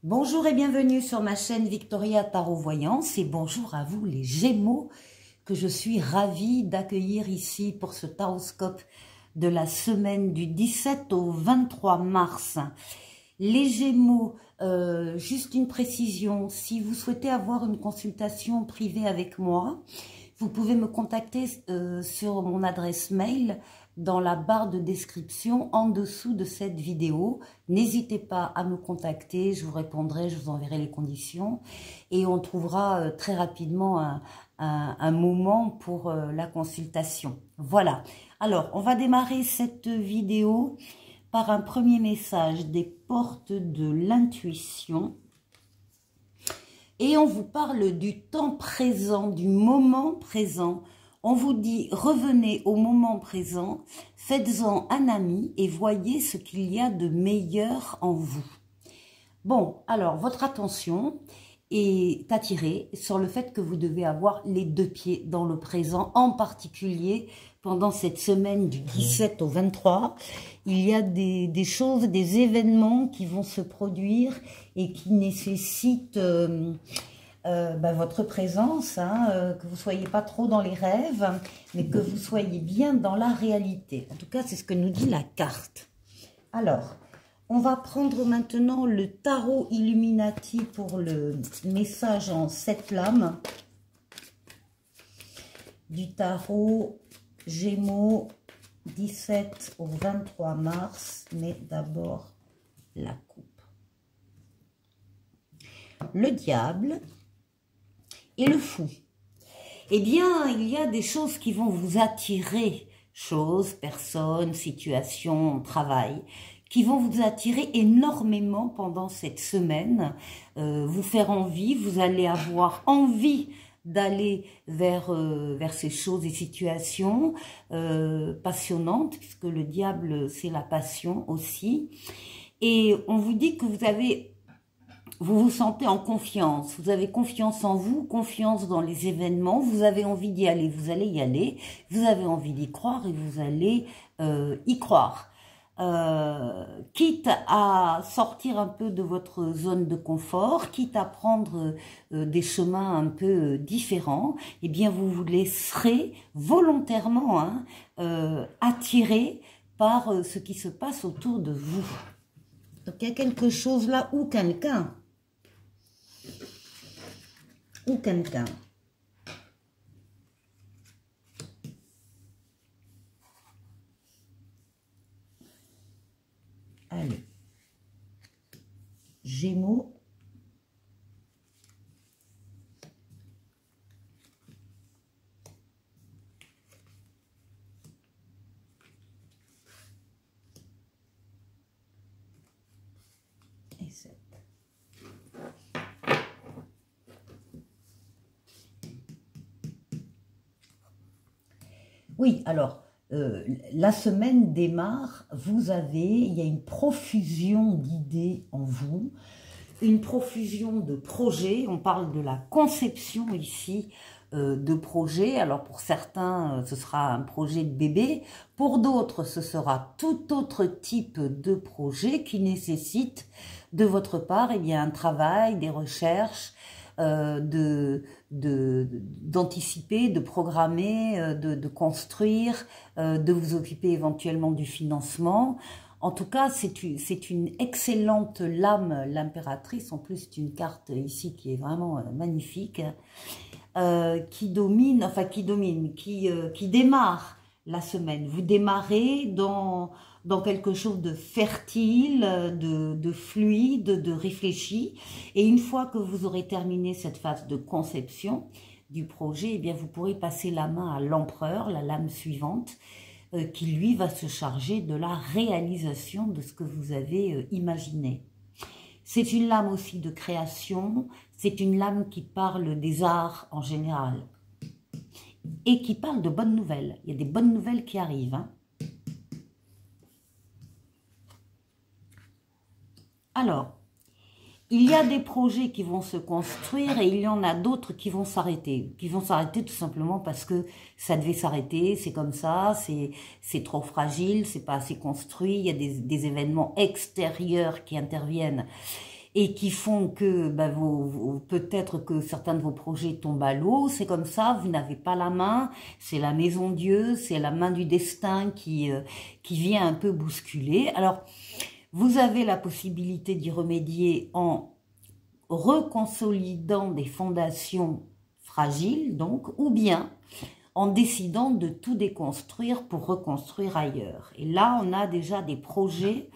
Bonjour et bienvenue sur ma chaîne Victoria Tarot Voyance et bonjour à vous les Gémeaux que je suis ravie d'accueillir ici pour ce taroscope de la semaine du 17 au 23 mars. Les Gémeaux, juste une précision, si vous souhaitez avoir une consultation privée avec moi, vous pouvez me contacter sur mon adresse mail dans la barre de description en dessous de cette vidéo. N'hésitez pas à me contacter, je vous répondrai, je vous enverrai les conditions et on trouvera très rapidement un moment pour la consultation. Voilà, alors on va démarrer cette vidéo par un premier message des portes de l'intuition. Et on vous parle du temps présent, du moment présent. On vous dit, revenez au moment présent, faites-en un ami et voyez ce qu'il y a de meilleur en vous. Bon, alors, votre attention est attirée sur le fait que vous devez avoir les deux pieds dans le présent, en particulier pendant cette semaine du 17 au 23. Il y a des choses, des événements qui vont se produire et qui nécessitent votre présence, que vous ne soyez pas trop dans les rêves, mais que vous soyez bien dans la réalité. En tout cas, c'est ce que nous dit la carte. Alors, on va prendre maintenant le tarot Illuminati pour le message en 7 lames du tarot Gémeaux 17 au 23 mars, mais d'abord la coupe. Le diable et le fou. Eh bien, il y a des choses qui vont vous attirer, choses, personnes, situations, travail, qui vont vous attirer énormément pendant cette semaine, vous faire envie, vous allez avoir envie d'aller vers ces choses et situations passionnantes, puisque le diable, c'est la passion aussi. Et on vous dit que vous vous sentez en confiance, vous avez confiance en vous, confiance dans les événements, vous avez envie d'y aller, vous allez y aller, vous avez envie d'y croire et vous allez y croire. Quitte à sortir un peu de votre zone de confort, quitte à prendre des chemins un peu différents, eh bien vous vous laisserez volontairement attirer par ce qui se passe autour de vous. Donc il y a quelque chose là ou quelqu'un. Allez. Gémeaux. Et 7. Oui, alors, la semaine démarre, il y a une profusion d'idées en vous, une profusion de projets, on parle de la conception ici de projets. Alors pour certains, ce sera un projet de bébé, pour d'autres, ce sera tout autre type de projet qui nécessite de votre part un travail, des recherches, d'anticiper, de programmer, de construire, de vous occuper éventuellement du financement. En tout cas, c'est une excellente lame, l'impératrice. En plus, c'est une carte ici qui est vraiment magnifique, qui démarre la semaine. Vous démarrez dans quelque chose de fertile, de fluide, de réfléchi. Et une fois que vous aurez terminé cette phase de conception du projet, eh bien vous pourrez passer la main à l'empereur, la lame suivante, qui lui va se charger de la réalisation de ce que vous avez imaginé. C'est une lame aussi de création, c'est une lame qui parle des arts en général et qui parle de bonnes nouvelles. Il y a des bonnes nouvelles qui arrivent. Alors, il y a des projets qui vont se construire et il y en a d'autres qui vont s'arrêter. Qui vont s'arrêter tout simplement parce que ça devait s'arrêter, c'est comme ça, c'est trop fragile, c'est pas assez construit, il y a des événements extérieurs qui interviennent et qui font que ben, peut-être que certains de vos projets tombent à l'eau. C'est comme ça, vous n'avez pas la main, c'est la maison Dieu, c'est la main du destin qui vient un peu bousculer. Alors, vous avez la possibilité d'y remédier en reconsolidant des fondations fragiles, donc, ou bien en décidant de tout déconstruire pour reconstruire ailleurs. Et là, on a déjà des projets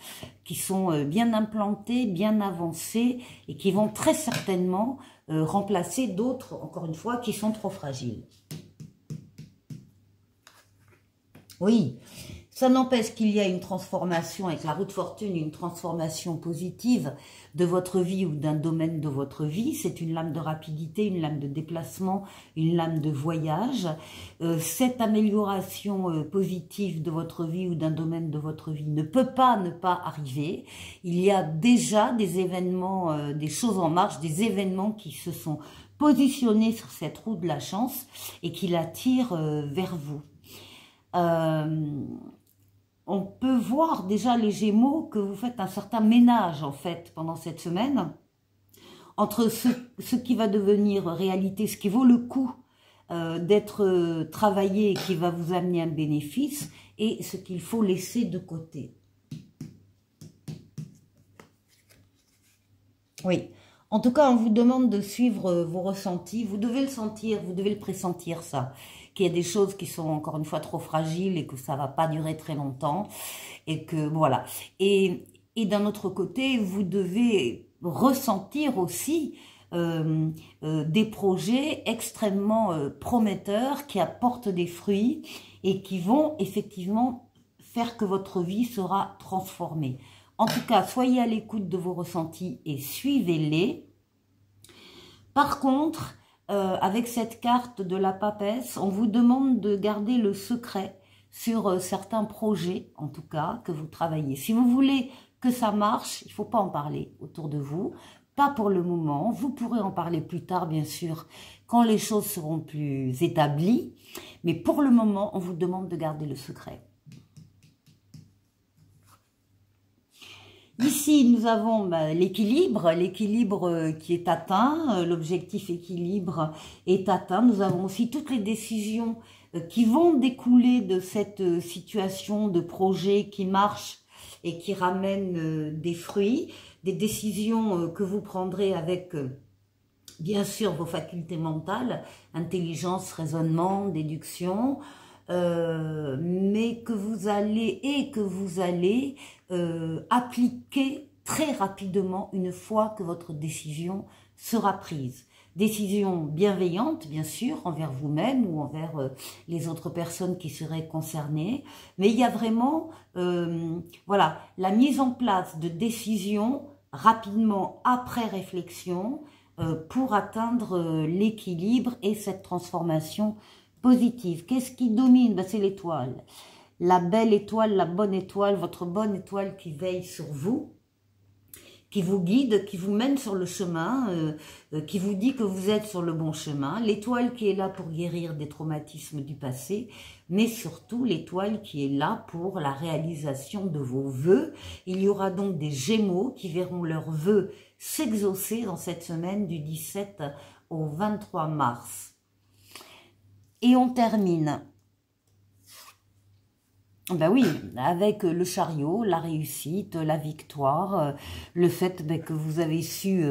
qui sont bien implantés, bien avancés, et qui vont très certainement remplacer d'autres, encore une fois, qui sont trop fragiles. Oui, ça n'empêche qu'il y a une transformation avec la roue de fortune, une transformation positive de votre vie ou d'un domaine de votre vie. C'est une lame de rapidité, une lame de déplacement, une lame de voyage. Cette amélioration positive de votre vie ou d'un domaine de votre vie ne peut pas ne pas arriver. Il y a déjà des événements, des choses en marche, des événements qui se sont positionnés sur cette roue de la chance et qui la tirent vers vous. On peut voir déjà les Gémeaux que vous faites un certain ménage en fait pendant cette semaine entre ce qui va devenir réalité, ce qui vaut le coup d'être travaillé et qui va vous amener un bénéfice et ce qu'il faut laisser de côté. Oui, en tout cas on vous demande de suivre vos ressentis, vous devez le sentir, vous devez le pressentir ça. Qu'il y a des choses qui sont encore une fois trop fragiles et que ça va pas durer très longtemps et que voilà. Et d'un autre côté, vous devez ressentir aussi des projets extrêmement prometteurs qui apportent des fruits et qui vont effectivement faire que votre vie sera transformée. En tout cas, soyez à l'écoute de vos ressentis et suivez-les. Par contre, avec cette carte de la papesse, on vous demande de garder le secret sur certains projets, en tout cas, que vous travaillez. Si vous voulez que ça marche, il ne faut pas en parler autour de vous, pas pour le moment. Vous pourrez en parler plus tard, bien sûr, quand les choses seront plus établies. Mais pour le moment, on vous demande de garder le secret. Ici, nous avons l'équilibre qui est atteint, l'objectif équilibre est atteint. Nous avons aussi toutes les décisions qui vont découler de cette situation de projet qui marche et qui ramène des fruits, des décisions que vous prendrez avec bien sûr vos facultés mentales, intelligence, raisonnement, déduction, mais que vous allez appliquer très rapidement une fois que votre décision sera prise. Décision bienveillante, bien sûr, envers vous-même ou envers les autres personnes qui seraient concernées, mais il y a vraiment voilà, la mise en place de décisions rapidement après réflexion pour atteindre l'équilibre et cette transformation positive. Qu'est-ce qui domine? Ben, c'est l'étoile. La belle étoile, la bonne étoile, votre bonne étoile qui veille sur vous, qui vous guide, qui vous mène sur le chemin, qui vous dit que vous êtes sur le bon chemin. L'étoile qui est là pour guérir des traumatismes du passé, mais surtout l'étoile qui est là pour la réalisation de vos vœux. Il y aura donc des Gémeaux qui verront leurs vœux s'exaucer dans cette semaine du 17 au 23 mars. Et on termine. Ben oui, avec le chariot, la réussite, la victoire, le fait que vous avez su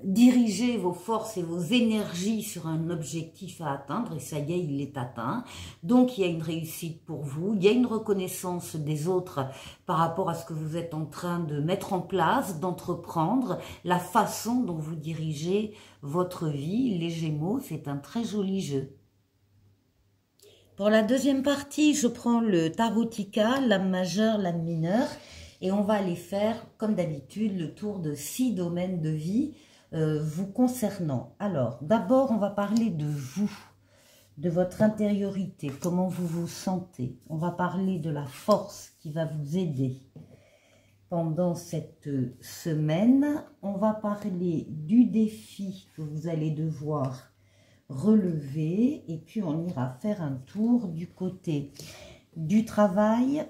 diriger vos forces et vos énergies sur un objectif à atteindre, et ça y est, il est atteint. Donc, il y a une réussite pour vous, il y a une reconnaissance des autres par rapport à ce que vous êtes en train de mettre en place, d'entreprendre, la façon dont vous dirigez votre vie. Les Gémeaux, c'est un très joli jeu. Pour la deuxième partie, je prends le tarotica, l'âme majeure, l'âme mineure, et on va aller faire, comme d'habitude, le tour de 6 domaines de vie vous concernant. Alors, d'abord, on va parler de vous, de votre intériorité, comment vous vous sentez. On va parler de la force qui va vous aider pendant cette semaine. On va parler du défi que vous allez devoir relever, et puis on ira faire un tour du côté du travail,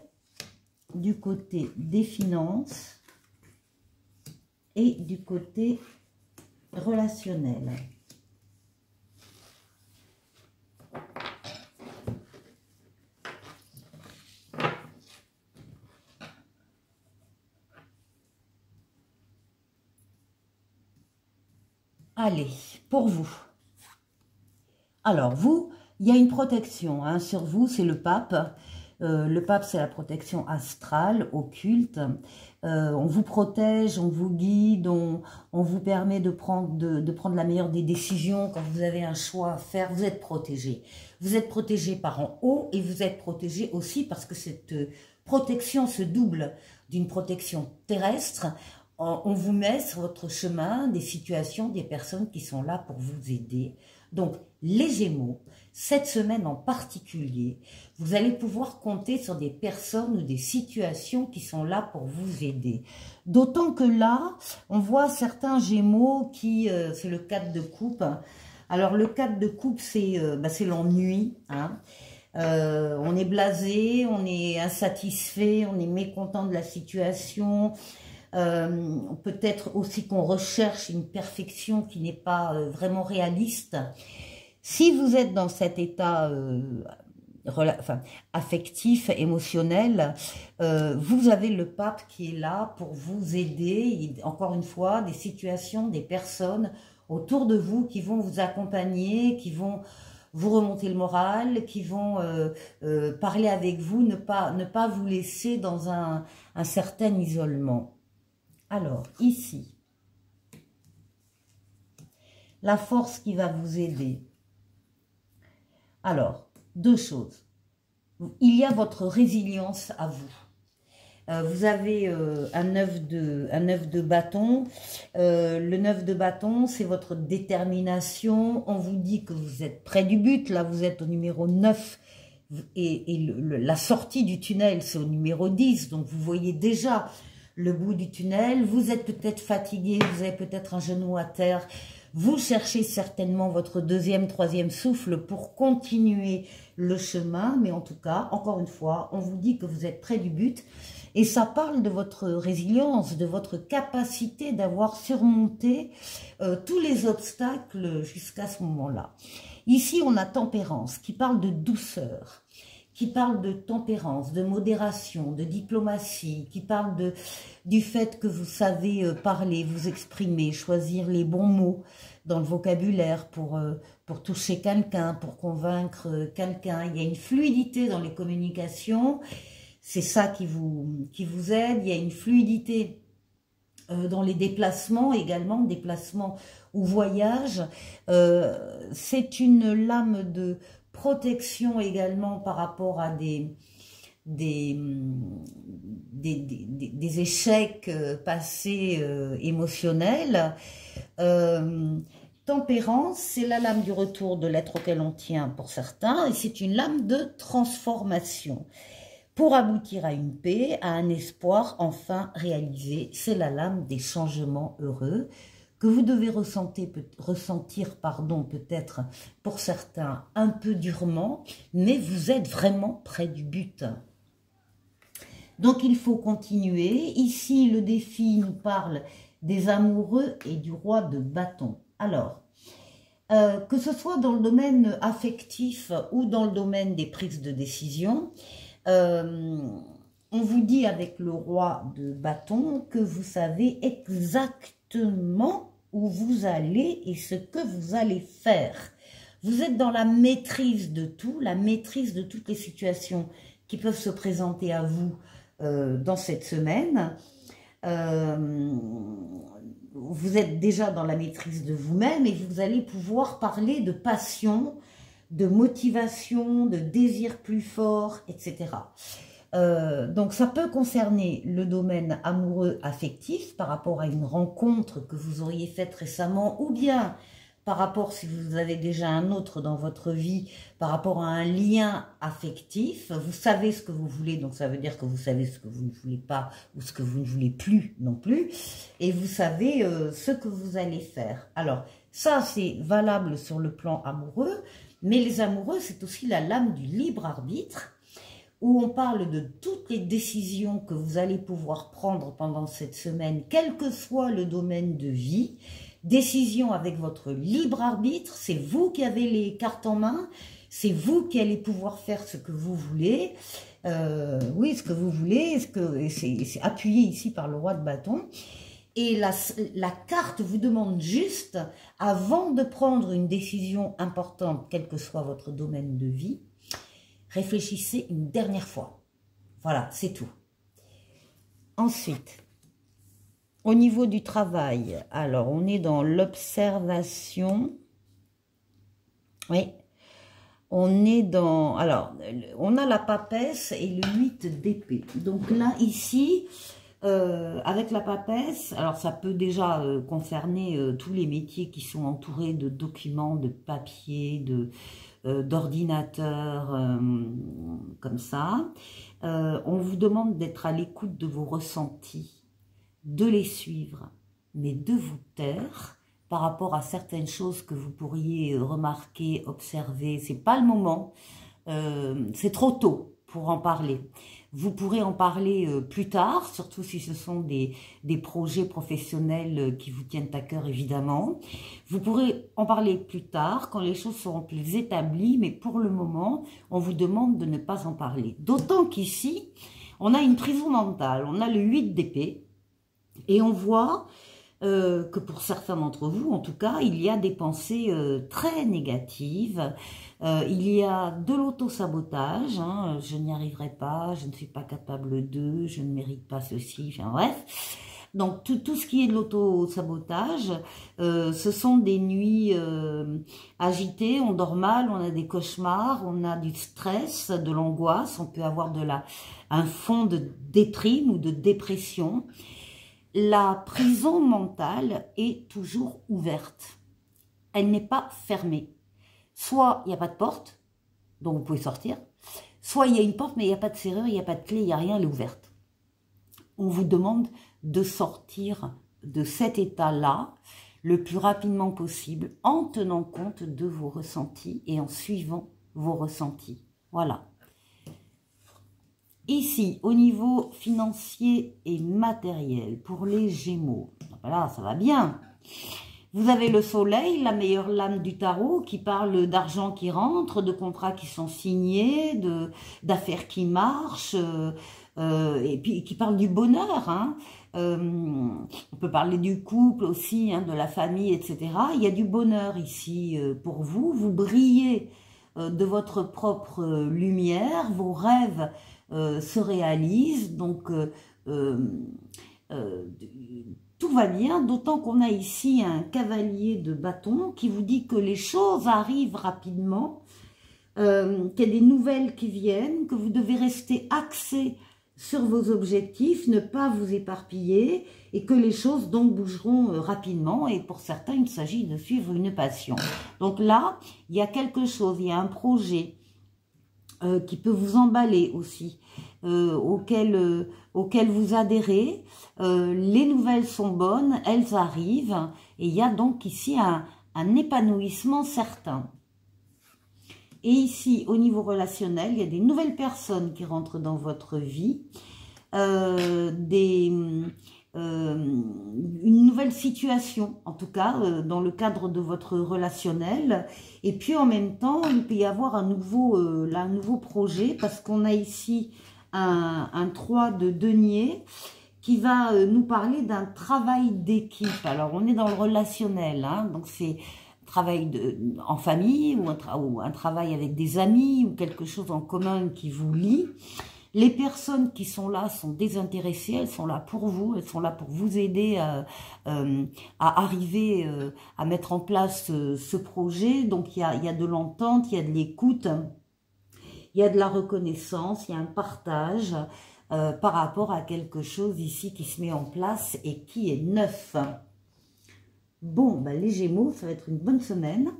du côté des finances et du côté relationnel. Allez, pour vous. Alors, vous, il y a une protection hein, sur vous, c'est le pape. Le pape, c'est la protection astrale, occulte. On vous protège, on vous guide, on vous permet de prendre la meilleure des décisions. Quand vous avez un choix à faire, vous êtes protégé. Vous êtes protégé par en haut et vous êtes protégé aussi parce que cette protection se double d'une protection terrestre. On vous met sur votre chemin des situations, des personnes qui sont là pour vous aider. Donc, les Gémeaux, cette semaine en particulier, vous allez pouvoir compter sur des personnes ou des situations qui sont là pour vous aider. D'autant que là, on voit certains Gémeaux qui, c'est le 4 de coupe. Alors, le 4 de coupe, c'est l'ennui, hein. On est blasé, on est insatisfait, on est mécontent de la situation. Peut-être aussi qu'on recherche une perfection qui n'est pas vraiment réaliste. Si vous êtes dans cet état affectif, émotionnel, vous avez le pape qui est là pour vous aider. Encore une fois, des situations, des personnes autour de vous qui vont vous accompagner, qui vont vous remonter le moral, qui vont parler avec vous, ne pas vous laisser dans un certain isolement. Alors, ici, la force qui va vous aider. Alors, deux choses. Il y a votre résilience à vous. Vous avez un 9 de bâton. Le 9 de bâton, c'est votre détermination. On vous dit que vous êtes près du but. Là, vous êtes au numéro 9. Et la sortie du tunnel, c'est au numéro 10. Donc, vous voyez déjà le bout du tunnel. Vous êtes peut-être fatigué. Vous avez peut-être un genou à terre. Vous cherchez certainement votre deuxième, troisième souffle pour continuer le chemin. Mais en tout cas, encore une fois, on vous dit que vous êtes près du but. Et ça parle de votre résilience, de votre capacité d'avoir surmonté tous les obstacles jusqu'à ce moment-là. Ici, on a tempérance qui parle de douceur, qui parle de tempérance, de modération, de diplomatie, qui parle du fait que vous savez parler, vous exprimer, choisir les bons mots dans le vocabulaire pour toucher quelqu'un, pour convaincre quelqu'un. Il y a une fluidité dans les communications. C'est ça qui vous aide. Il y a une fluidité dans les déplacements également, déplacements ou voyages. C'est une lame de protection également par rapport à des échecs passés émotionnels. Tempérance, c'est la lame du retour de l'être auquel on tient pour certains, et c'est une lame de transformation. Pour aboutir à une paix, à un espoir enfin réalisé, c'est la lame des changements heureux que vous devez ressentir peut-être pour certains un peu durement, mais vous êtes vraiment près du but. Donc il faut continuer. Ici, le défi nous parle des amoureux et du roi de bâton. Alors, que ce soit dans le domaine affectif ou dans le domaine des prises de décision, on vous dit avec le roi de bâton que vous savez exactement où vous allez et ce que vous allez faire. Vous êtes dans la maîtrise de tout, la maîtrise de toutes les situations qui peuvent se présenter à vous dans cette semaine. Vous êtes déjà dans la maîtrise de vous-même et vous allez pouvoir parler de passion, de motivation, de désir plus fort, etc. Donc ça peut concerner le domaine amoureux affectif par rapport à une rencontre que vous auriez faite récemment, ou bien par rapport, si vous avez déjà un autre dans votre vie, par rapport à un lien affectif. Vous savez ce que vous voulez, donc ça veut dire que vous savez ce que vous ne voulez pas ou ce que vous ne voulez plus non plus, et vous savez ce que vous allez faire. Alors ça, c'est valable sur le plan amoureux, mais les amoureux, c'est aussi la lame du libre arbitre, où on parle de toutes les décisions que vous allez pouvoir prendre pendant cette semaine, quel que soit le domaine de vie. Décision avec votre libre arbitre, c'est vous qui avez les cartes en main, c'est vous qui allez pouvoir faire ce que vous voulez. Oui, ce que vous voulez, c'est appuyé ici par le roi de bâton. Et la carte vous demande juste, avant de prendre une décision importante, quel que soit votre domaine de vie, réfléchissez une dernière fois. Voilà, c'est tout. Ensuite, au niveau du travail, alors on est dans l'observation. Oui, on est dans... Alors, on a la papesse et le 8 d'épée. Donc là, ici... avec la papesse, alors ça peut déjà concerner tous les métiers qui sont entourés de documents, de papiers, d'ordinateurs, comme ça. On vous demande d'être à l'écoute de vos ressentis, de les suivre, mais de vous taire par rapport à certaines choses que vous pourriez remarquer, observer. C'est pas le moment, c'est trop tôt pour en parler. Vous pourrez en parler plus tard, surtout si ce sont des projets professionnels qui vous tiennent à cœur, évidemment. Vous pourrez en parler plus tard, quand les choses seront plus établies, mais pour le moment, on vous demande de ne pas en parler. D'autant qu'ici, on a une prison mentale, on a le 8 d'épée, et on voit que pour certains d'entre vous, en tout cas, il y a des pensées très négatives. Il y a de l'auto-sabotage, hein, je n'y arriverai pas, je ne suis pas capable de, je ne mérite pas ceci, enfin bref. Donc tout ce qui est de l'auto-sabotage, ce sont des nuits agitées, on dort mal, on a des cauchemars, on a du stress, de l'angoisse, on peut avoir un fond de déprime ou de dépression. La prison mentale est toujours ouverte, elle n'est pas fermée. Soit il n'y a pas de porte, donc vous pouvez sortir, soit il y a une porte mais il n'y a pas de serrure, il n'y a pas de clé, il n'y a rien, elle est ouverte. On vous demande de sortir de cet état-là le plus rapidement possible en tenant compte de vos ressentis et en suivant vos ressentis. Voilà. Ici, au niveau financier et matériel, pour les Gémeaux, là, ça va bien. Vous avez le soleil, la meilleure lame du tarot, qui parle d'argent qui rentre, de contrats qui sont signés, d'affaires qui marchent, et puis qui parle du bonheur. Hein. On peut parler du couple aussi, hein, de la famille, etc. Il y a du bonheur ici pour vous. Vous brillez de votre propre lumière, vos rêves se réalisent, donc tout va bien, d'autant qu'on a ici un cavalier de bâton qui vous dit que les choses arrivent rapidement, qu'il y a des nouvelles qui viennent, que vous devez rester axé sur vos objectifs, ne pas vous éparpiller et que les choses donc bougeront rapidement et pour certains il s'agit de suivre une passion. Donc là, il y a quelque chose, il y a un projet qui peut vous emballer aussi, auquel vous adhérez. Les nouvelles sont bonnes, elles arrivent, et il y a donc ici un épanouissement certain. Et ici, au niveau relationnel, il y a des nouvelles personnes qui rentrent dans votre vie, une nouvelle situation, en tout cas, dans le cadre de votre relationnel. Et puis, en même temps, il peut y avoir un nouveau projet, parce qu'on a ici un 3 de denier qui va nous parler d'un travail d'équipe. Alors, on est dans le relationnel, hein, donc c'est travail en famille ou un travail avec des amis ou quelque chose en commun qui vous lie. Les personnes qui sont là sont désintéressées, elles sont là pour vous, elles sont là pour vous aider à arriver à mettre en place ce projet. Donc il y a de l'entente, il y a de l'écoute, il y a de la reconnaissance, il y a un partage par rapport à quelque chose ici qui se met en place et qui est neuf. Bon, ben les Gémeaux, ça va être une bonne semaine.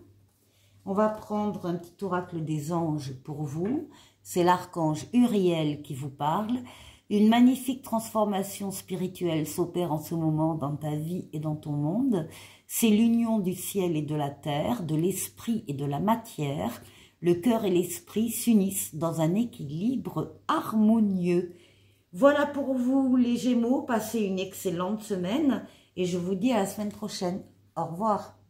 On va prendre un petit oracle des anges pour vous. C'est l'archange Uriel qui vous parle. Une magnifique transformation spirituelle s'opère en ce moment dans ta vie et dans ton monde. C'est l'union du ciel et de la terre, de l'esprit et de la matière. le cœur et l'esprit s'unissent dans un équilibre harmonieux. Voilà pour vous les Gémeaux, passez une excellente semaine et je vous dis à la semaine prochaine. Au revoir.